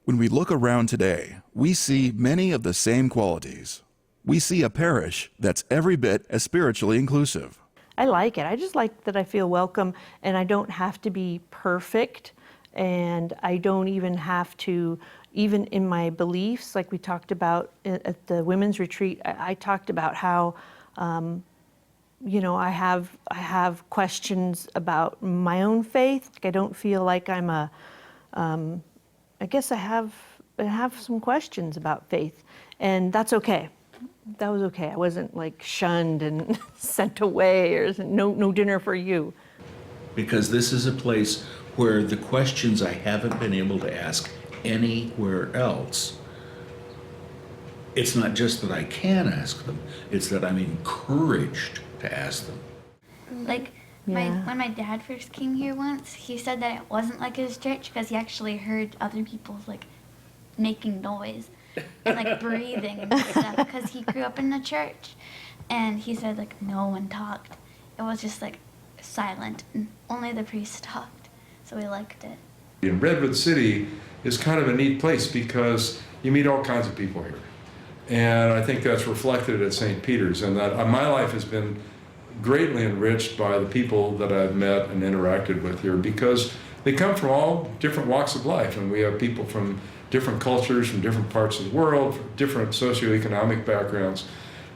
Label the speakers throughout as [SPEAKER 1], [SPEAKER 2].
[SPEAKER 1] When we look around today, we see many of the same qualities. We see a parish that's every bit as spiritually inclusive.
[SPEAKER 2] I like it. I just like that I feel welcome and I don't have to be perfect, and I don't even have to, even in my beliefs, like we talked about at the women's retreat, I talked about how, I have questions about my own faith. Like I don't feel like I'm I guess I have some questions about faith, and that's okay. That was okay. I wasn't like shunned and sent away or no dinner for you.
[SPEAKER 3] Because this is a place where the questions I haven't been able to ask anywhere else, it's not just that I can ask them, it's that I'm encouraged to ask them.
[SPEAKER 4] Like, when my dad first came here once, he said that it wasn't like his church because he actually heard other people, like, making noise and, like, breathing and stuff because he grew up in the church. And he said, like, no one talked. It was just, like, silent, and only the priest talked, so we liked it.
[SPEAKER 5] In Redwood City is kind of a neat place because you meet all kinds of people here. And I think that's reflected at St. Peter's, and that my life has been greatly enriched by the people that I've met and interacted with here because they come from all different walks of life, and we have people from different cultures, from different parts of the world, from different socioeconomic backgrounds.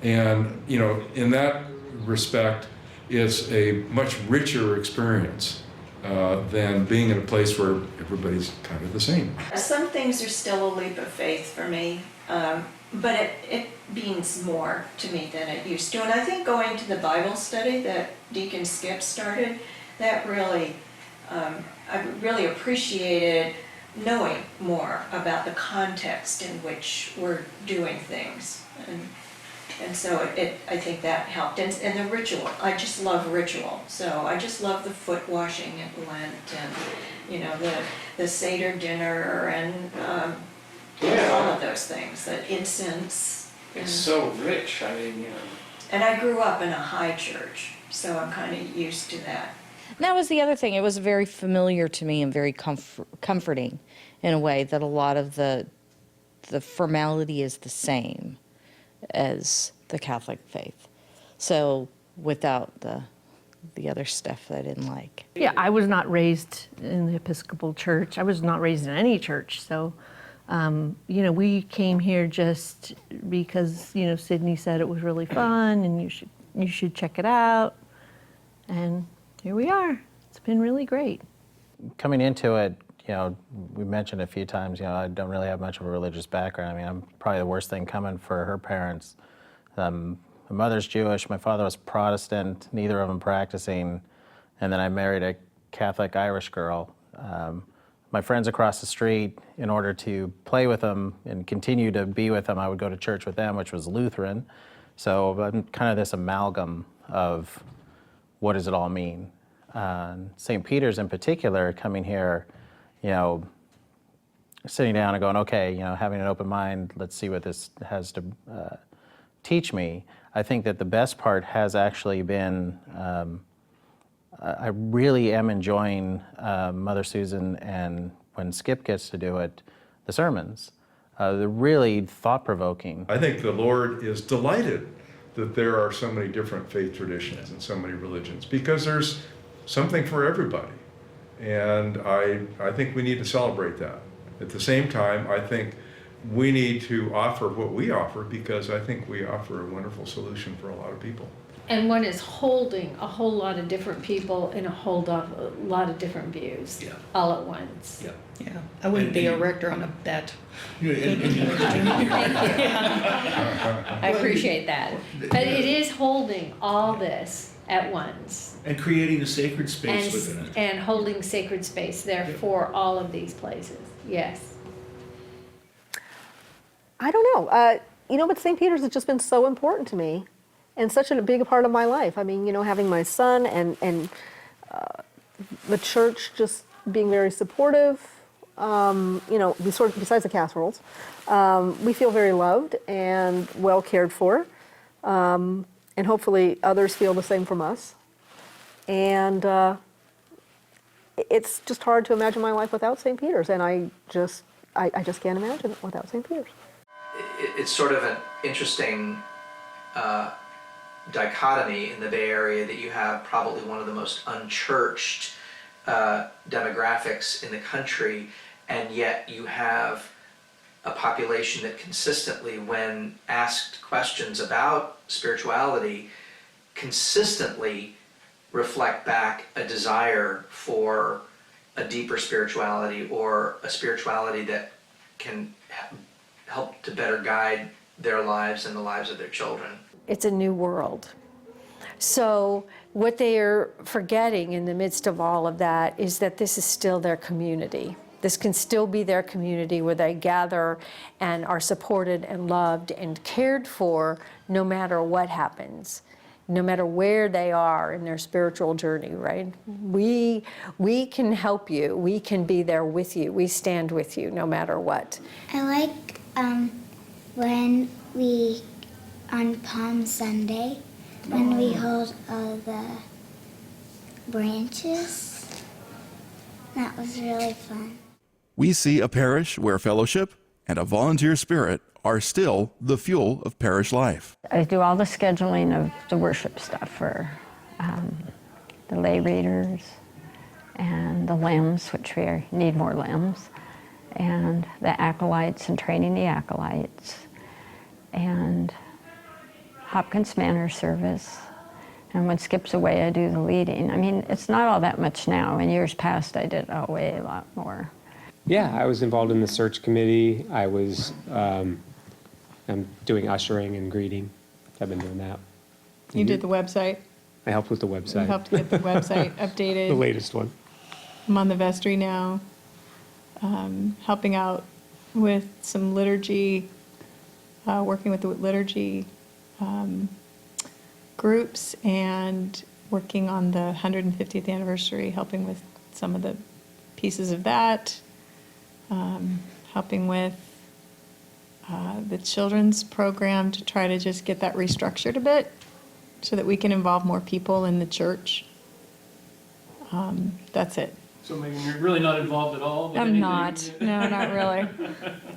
[SPEAKER 5] And, in that respect, it's a much richer experience than being in a place where everybody's kind of the same.
[SPEAKER 6] Some things are still a leap of faith for me, but it means more to me than it used to. And I think going to the Bible study that Deacon Skip started, that really, I really appreciated knowing more about the context in which we're doing things. And so I think that helped. And the ritual, I just love ritual. So I just love the foot washing at Lent and, the Seder dinner and all of those things, the incense.
[SPEAKER 7] It's so rich,
[SPEAKER 6] And I grew up in a high church, so I'm kind of used to that.
[SPEAKER 8] That was the other thing. It was very familiar to me and very comforting in a way that a lot of the formality is the same as the Catholic faith. So without the other stuff that I didn't like.
[SPEAKER 2] Yeah, I was not raised in the Episcopal Church. I was not raised in any church. So, we came here just because, Sydney said it was really fun and you should check it out. And here we are. It's been really great.
[SPEAKER 9] Coming into it, we mentioned a few times, I don't really have much of a religious background. I'm probably the worst thing coming for her parents. My mother's Jewish, my father was Protestant, neither of them practicing, and then I married a Catholic Irish girl. My friends across the street, in order to play with them and continue to be with them, I would go to church with them, which was Lutheran. So I'm kind of this amalgam of what does it all mean. St. Peter's in particular, coming here, sitting down and going, okay, having an open mind, let's see what this has to teach me. I think that the best part has actually been, I really am enjoying Mother Susan, and when Skip gets to do it, the sermons. They're really thought-provoking.
[SPEAKER 5] I think the Lord is delighted that there are so many different faith traditions and so many religions, because there's something for everybody. And I think we need to celebrate that. At the same time, I think we need to offer what we offer, because I think we offer a wonderful solution for a lot of people.
[SPEAKER 10] And one is holding a whole lot of different people and a lot of different views all at once.
[SPEAKER 11] Yeah, I wouldn't be a rector on a bet.
[SPEAKER 10] Thank you. I appreciate that. But it is holding all this at once.
[SPEAKER 3] And creating a sacred space within it.
[SPEAKER 10] And holding sacred space there for all of these places, yes.
[SPEAKER 12] I don't know. But St. Peter's has just been so important to me and such a big part of my life. Having my son and the church just being very supportive, besides the casseroles, we feel very loved and well cared for. And hopefully others feel the same from us. And it's just hard to imagine my life without St. Peter's. And I I just can't imagine it without St. Peter's.
[SPEAKER 7] It's sort of an interesting dichotomy in the Bay Area that you have probably one of the most unchurched demographics in the country, and yet you have a population that consistently, when asked questions about spirituality, consistently reflect back a desire for a deeper spirituality, or a spirituality that can help to better guide their lives and the lives of their children.
[SPEAKER 10] It's a new world. So what they are forgetting in the midst of all of that is that this is still their community. This can still be their community where they gather and are supported and loved and cared for no matter what happens, no matter where they are in their spiritual journey, right? We can help you. We can be there with you. We stand with you no matter what.
[SPEAKER 13] I like when we, on Palm Sunday, when we hold all the branches. That was really fun.
[SPEAKER 1] We see a parish where fellowship and a volunteer spirit are still the fuel of parish life.
[SPEAKER 14] I do all the scheduling of the worship stuff for the lay readers and the limbs, which we need more limbs, and the acolytes and training the acolytes, and Hopkins Manor service. And when Skip's away, I do the leading. I mean, it's not all that much now. In years past, I did way a lot more.
[SPEAKER 15] Yeah, I was involved in the search committee. I was I'm doing ushering and greeting. I've been doing that.
[SPEAKER 16] You did the website?
[SPEAKER 15] I helped with the website.
[SPEAKER 16] You helped get the website updated.
[SPEAKER 15] The latest one.
[SPEAKER 16] I'm on the vestry now, helping out with some liturgy, working with the liturgy groups, and working on the 150th anniversary, helping with some of the pieces of that, helping with the children's program to try to just get that restructured a bit so that we can involve more people in the church. That's it.
[SPEAKER 17] So Megan, you're really not involved at all? With
[SPEAKER 16] I'm
[SPEAKER 17] anything?
[SPEAKER 16] not. No, not really.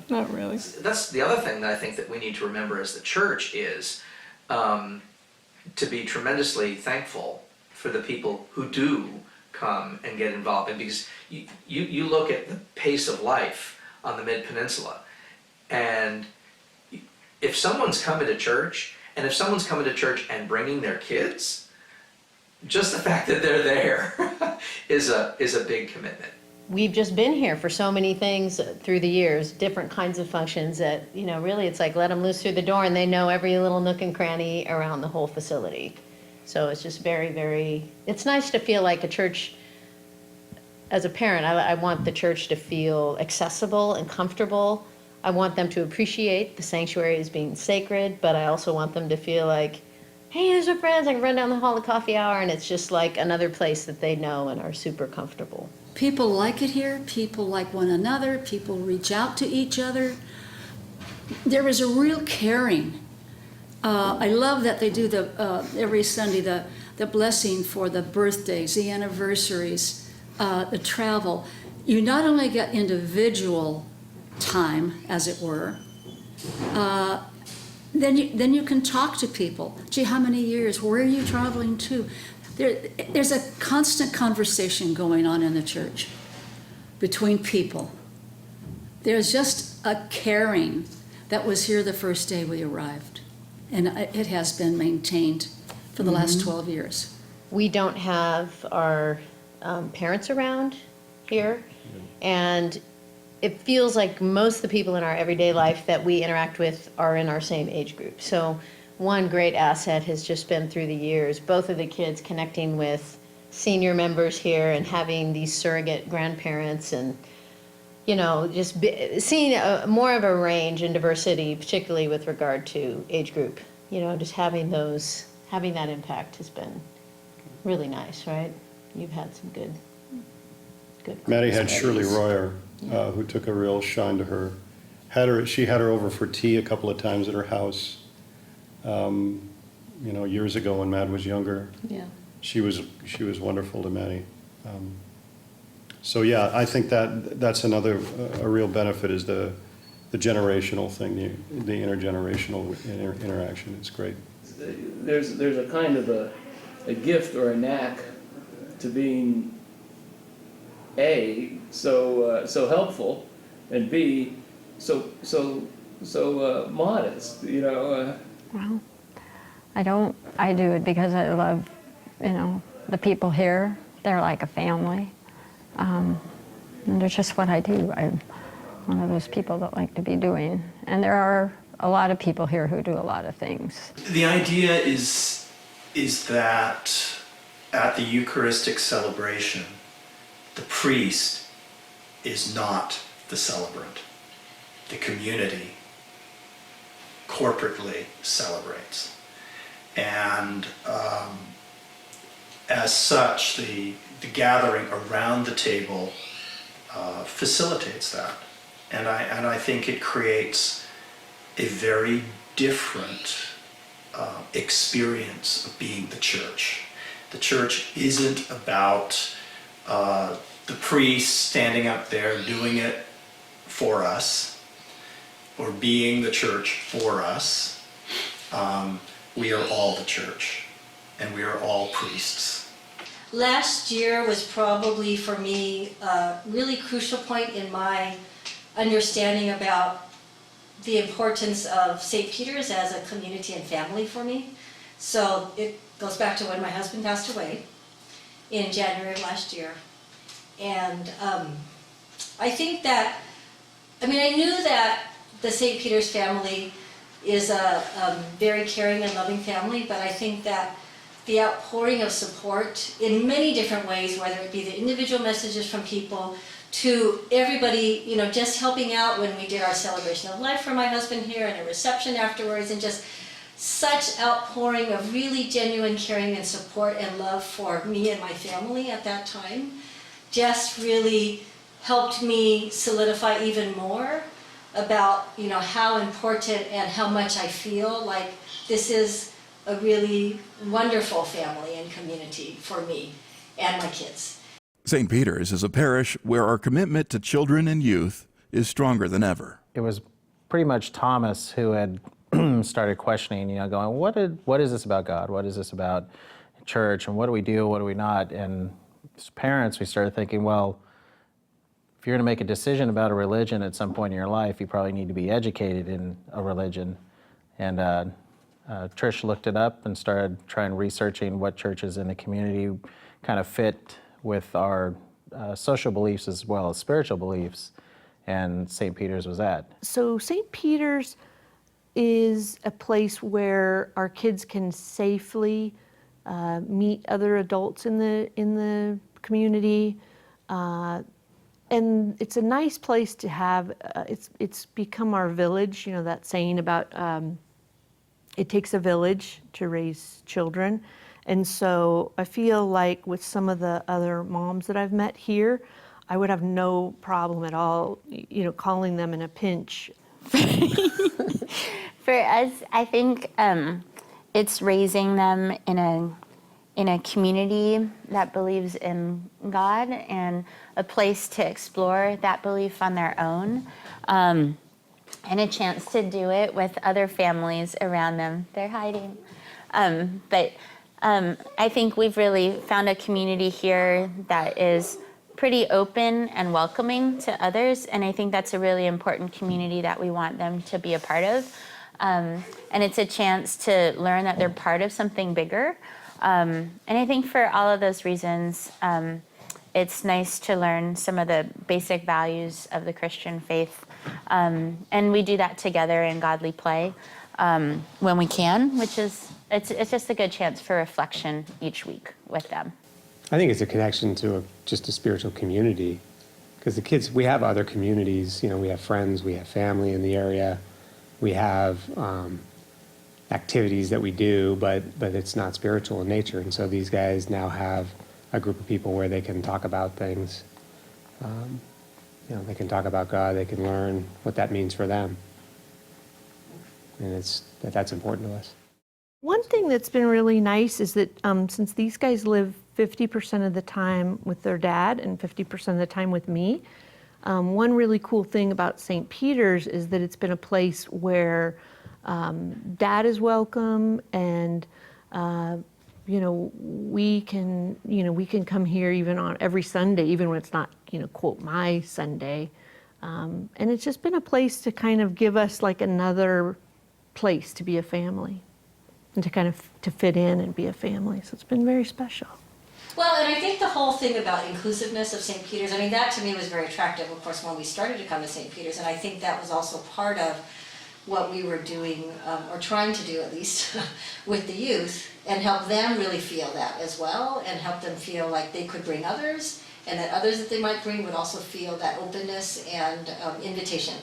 [SPEAKER 16] Not really.
[SPEAKER 7] That's the other thing that I think that we need to remember as the church is to be tremendously thankful for the people who do come and get involved. And because you look at the pace of life on the Mid-Peninsula, and if someone's coming to church, and if someone's coming to church and bringing their kids, just the fact that they're there is a big commitment.
[SPEAKER 2] We've just been here for so many things through the years, different kinds of functions that, really it's like let them loose through the door and they know every little nook and cranny around the whole facility. So it's just very, very, it's nice to feel like a church. As a parent, I want the church to feel accessible and comfortable. I want them to appreciate the sanctuary as being sacred, but I also want them to feel like, hey, there's our friends, I can run down the hall at coffee hour, and it's just like another place that they know and are super comfortable.
[SPEAKER 11] People like it here, people like one another, people reach out to each other. There is a real caring. I love that they do every Sunday the blessing for the birthdays, the anniversaries, the travel. You not only get individual time, as it were, then you can talk to people. Gee, how many years? Where are you traveling to? There's a constant conversation going on in the church between people. There's just a caring that was here the first day we arrived, and it has been maintained for the last 12 years.
[SPEAKER 2] We don't have our parents around here, and it feels like most of the people in our everyday life that we interact with are in our same age group. So one great asset has just been through the years, both of the kids connecting with senior members here and having these surrogate grandparents, and just seeing more of a range and diversity, particularly with regard to age group. Just having that impact has been really nice, right? You've had some good.
[SPEAKER 18] Maddie had Shirley Royer, who took a real shine to her. She had her over for tea a couple of times at her house. Years ago when Mad was younger.
[SPEAKER 11] Yeah.
[SPEAKER 18] She was wonderful to Maddie. So yeah, I think that's another, a real benefit is the generational thing, the intergenerational interaction. It's great.
[SPEAKER 17] There's a kind of a gift or a knack to being A, so helpful, and B, so modest, you know.
[SPEAKER 14] Well, I do it because I love, the people here. They're like a family. And they're just what I do. I'm one of those people that like to be doing. And there are a lot of people here who do a lot of things.
[SPEAKER 19] The idea is that at the Eucharistic celebration, the priest is not the celebrant. The community corporately celebrates. And as such, the gathering around the table facilitates that. And I think it creates a very different experience of being the church. The church isn't about the priest standing up there doing it for us or being the church for us. We are all the church, and we are all priests.
[SPEAKER 20] Last year was probably for me a really crucial point in my understanding about the importance of St. Peter's as a community and family for me. So it goes back to when my husband passed away in January of last year. And I think that, I knew that the St. Peter's family is a very caring and loving family, but I think that the outpouring of support in many different ways, whether it be the individual messages from people to everybody, just helping out when we did our celebration of life for my husband here and a reception afterwards, and just such outpouring of really genuine caring and support and love for me and my family at that time just really helped me solidify even more about how important and how much I feel like this is a really wonderful family and community for me and my kids.
[SPEAKER 1] St. Peter's is a parish where our commitment to children and youth is stronger than ever.
[SPEAKER 9] It was pretty much Thomas who had started questioning, going, what is this about God? What is this about church? And what do we do? What do we not? And as parents, we started thinking, well, if you're going to make a decision about a religion at some point in your life, you probably need to be educated in a religion. And Trish looked it up and started trying researching what churches in the community kind of fit with our social beliefs as well as spiritual beliefs, and St. Peter's was that.
[SPEAKER 2] So St. Peter's is a place where our kids can safely meet other adults in the community, and it's a nice place to have. It's become our village. That saying about it takes a village to raise children. And so I feel like with some of the other moms that I've met here, I would have no problem at all, calling them in a pinch.
[SPEAKER 21] For us, I think it's raising them in a community that believes in God and a place to explore that belief on their own, and a chance to do it with other families around them. They're hiding. I think we've really found a community here that is pretty open and welcoming to others, and I think that's a really important community that we want them to be a part of. And it's a chance to learn that they're part of something bigger. And I think for all of those reasons, it's nice to learn some of the basic values of the Christian faith. And we do that together in godly play when we can, which is, it's just a good chance for reflection each week with them.
[SPEAKER 15] I think it's a connection to just a spiritual community, because the kids, we have other communities, we have friends, we have family in the area, we have activities that we do, but it's not spiritual in nature. And so these guys now have a group of people where they can talk about things. They can talk about God, they can learn what that means for them. And that's important to us.
[SPEAKER 2] One thing that's been really nice is that since these guys live 50% of the time with their dad and 50% of the time with me. One really cool thing about St. Peter's is that it's been a place where dad is welcome, and we can come here even on every Sunday, even when it's not quote my Sunday, and it's just been a place to kind of give us like another place to be a family and to kind of to fit in and be a family. So it's been very special.
[SPEAKER 20] Well, and I think the whole thing about inclusiveness of St. Peter's, I mean, that to me was very attractive, of course, when we started to come to St. Peter's, and I think that was also part of what we were doing, or trying to do at least, with the youth, and help them really feel that as well, and help them feel like they could bring others, and that others that they might bring would also feel that openness and invitation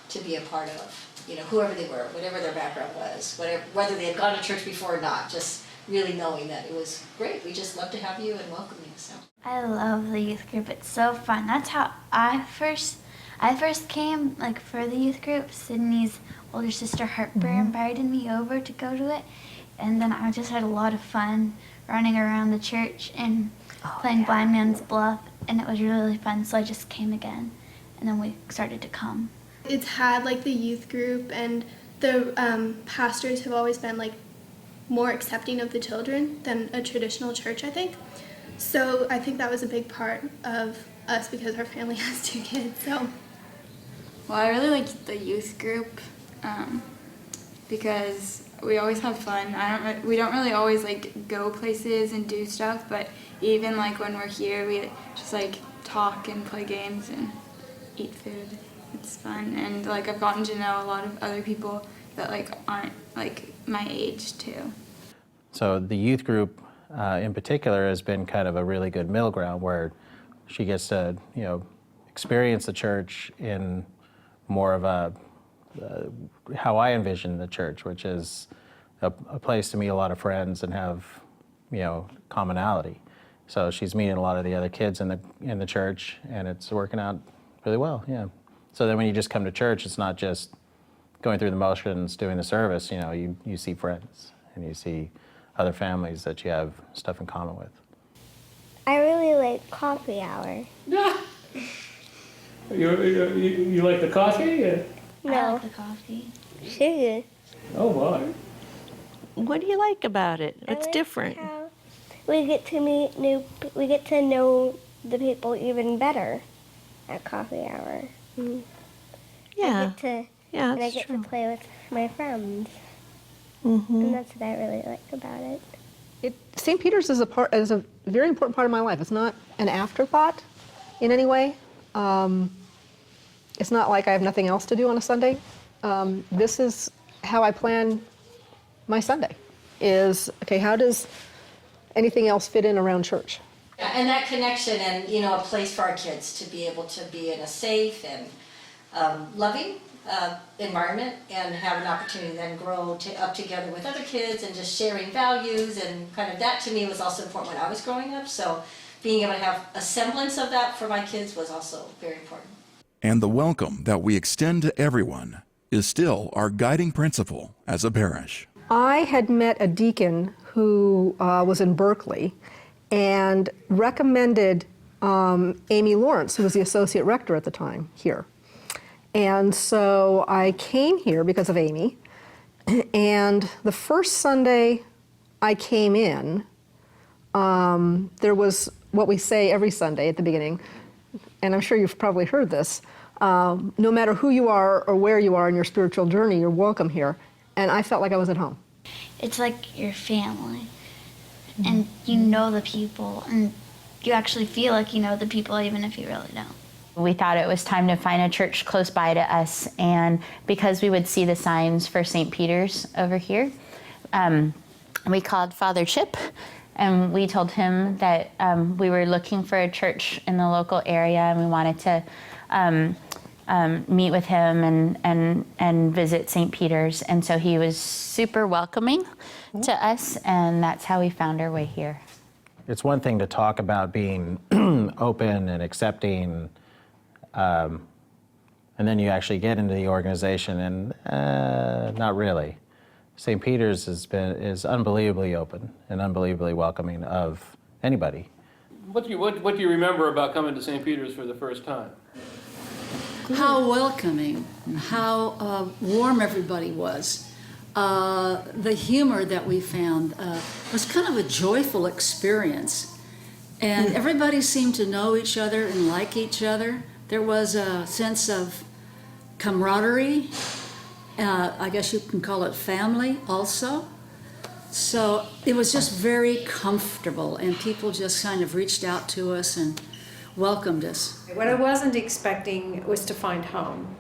[SPEAKER 20] to be a part of, whoever they were, whatever their background was, whether they had gone to church before or not, just really knowing that it was great. We just love to have you and welcome you. So
[SPEAKER 13] I love the youth group. It's so fun. That's how I first came, like, for the youth group. Sydney's older sister Harper invited me over to go to it, and then I just had a lot of fun running around the church and playing blind man's bluff, and it was really fun. So I just came again, and then we started to come.
[SPEAKER 4] It's had like the youth group, and the pastors have always been like more accepting of the children than a traditional church, I think. So I think that was a big part of us because our family has 2 kids. So,
[SPEAKER 22] well, I really liked the youth group because we always have fun. We don't really always like go places and do stuff, but even like when we're here, we just like talk and play games and eat food. It's fun, and like I've gotten to know a lot of other people that like aren't like my age too.
[SPEAKER 9] So the youth group in particular has been kind of a really good middle ground where she gets to, experience the church in more of a, how I envision the church, which is a place to meet a lot of friends and have, commonality. So she's meeting a lot of the other kids in the church, and it's working out really well, yeah. So then when you just come to church, it's not just going through the motions, doing the service, you see friends and you see other families that you have stuff in common with.
[SPEAKER 13] I really like coffee hour.
[SPEAKER 17] You like the coffee?
[SPEAKER 13] No. I like the coffee. Sugar.
[SPEAKER 17] Oh my.
[SPEAKER 2] What do you like about it? It's different.
[SPEAKER 13] We get to we get to know the people even better at coffee hour. Mm-hmm.
[SPEAKER 2] Yeah.
[SPEAKER 13] I get to play with my friends.
[SPEAKER 2] Mm-hmm.
[SPEAKER 13] And that's what I really like about it.
[SPEAKER 12] St. Peter's is a very important part of my life. It's not an afterthought in any way. It's not like I have nothing else to do on a Sunday. This is how I plan my Sunday. How does anything else fit in around church?
[SPEAKER 20] And that connection and, a place for our kids to be able to be in a safe and loving environment and have an opportunity to then grow up together with other kids and just sharing values, and kind of that to me was also important when I was growing up. So being able to have a semblance of that for my kids was also very important.
[SPEAKER 1] And the welcome that we extend to everyone is still our guiding principle as a parish.
[SPEAKER 12] I had met a deacon who was in Berkeley and recommended Amy Lawrence, who was the associate rector at the time here. And so I came here because of Amy, and the first Sunday I came in, there was what we say every Sunday at the beginning, and I'm sure you've probably heard this, no matter who you are or where you are in your spiritual journey, you're welcome here. And I felt like I was at home.
[SPEAKER 13] It's like your family, and you know the people, and you actually feel like you know the people even if you really don't.
[SPEAKER 21] We thought it was time to find a church close by to us, and because we would see the signs for St. Peter's over here, we called Father Chip, and we told him that we were looking for a church in the local area, and we wanted to meet with him and visit St. Peter's, and so he was super welcoming to us, and that's how we found our way here.
[SPEAKER 9] It's one thing to talk about being open and accepting, and then you actually get into the organization and not really. St. Peter's is unbelievably open and unbelievably welcoming of anybody.
[SPEAKER 17] What do you remember about coming to St. Peter's for the first time?
[SPEAKER 11] How welcoming, and how warm everybody was. The humor that we found was kind of a joyful experience. And everybody seemed to know each other and like each other. There was a sense of camaraderie. I guess you can call it family also. So it was just very comfortable, and people just kind of reached out to us and welcomed us.
[SPEAKER 10] What I wasn't expecting was to find home,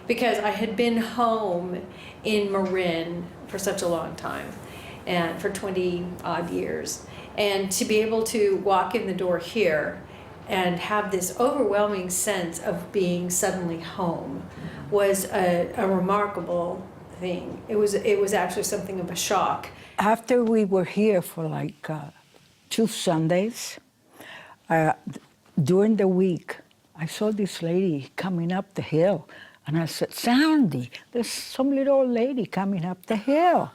[SPEAKER 10] because I had been home in Marin for such a long time, and for 20 odd years. And to be able to walk in the door here and have this overwhelming sense of being suddenly home was a remarkable thing. It was actually something of a shock.
[SPEAKER 6] After we were here for like 2 Sundays, during the week, I saw this lady coming up the hill, and I said, Sandy, there's some little old lady coming up the hill.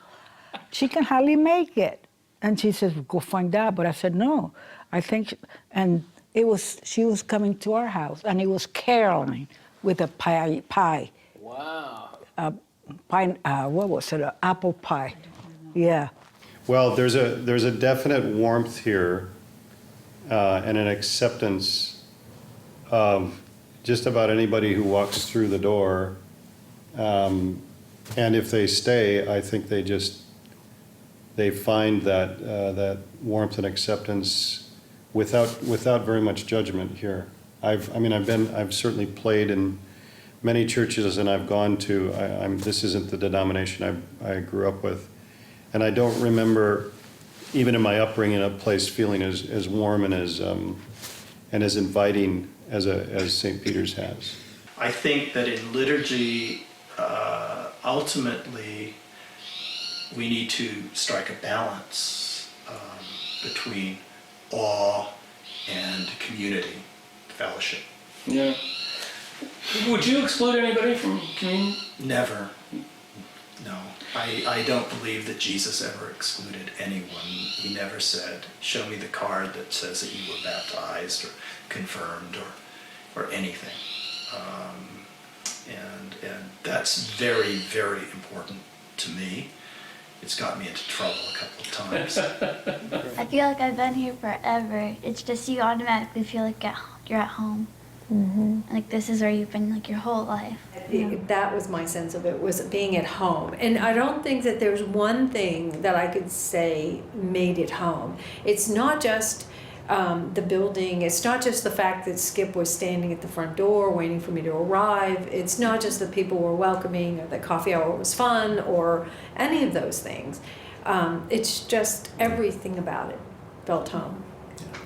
[SPEAKER 6] She can hardly make it. And she says, go find out. But I said, no, I think, and she was coming to our house, and it was caroling with a pie.
[SPEAKER 17] Wow.
[SPEAKER 6] What was it? Apple pie. Yeah.
[SPEAKER 18] Well, there's a definite warmth here and an acceptance of just about anybody who walks through the door. And if they stay, I think they find that warmth and acceptance without very much judgment here. I've certainly played in many churches, and I've gone to. This isn't the denomination I grew up with, and I don't remember, even in my upbringing, a place feeling as warm and as inviting as St. Peter's has.
[SPEAKER 19] I think that in liturgy, ultimately, we need to strike a balance between awe and community, fellowship.
[SPEAKER 17] Yeah. Would you exclude anybody from communion?
[SPEAKER 19] Never. No. I don't believe that Jesus ever excluded anyone. He never said, show me the card that says that you were baptized or confirmed or anything. And that's very, very important to me. It's got me into trouble a couple of times.
[SPEAKER 13] I feel like I've been here forever. It's just you automatically feel like you're at home.
[SPEAKER 10] Mm-hmm.
[SPEAKER 13] Like this is where you've been like your whole life.
[SPEAKER 10] That was my sense of it, was being at home. And I don't think that there's one thing that I could say made it home. It's not just the building. It's not just the fact that Skip was standing at the front door waiting for me to arrive. It's not just that people were welcoming or that coffee hour was fun or any of those things. It's just everything about it felt home.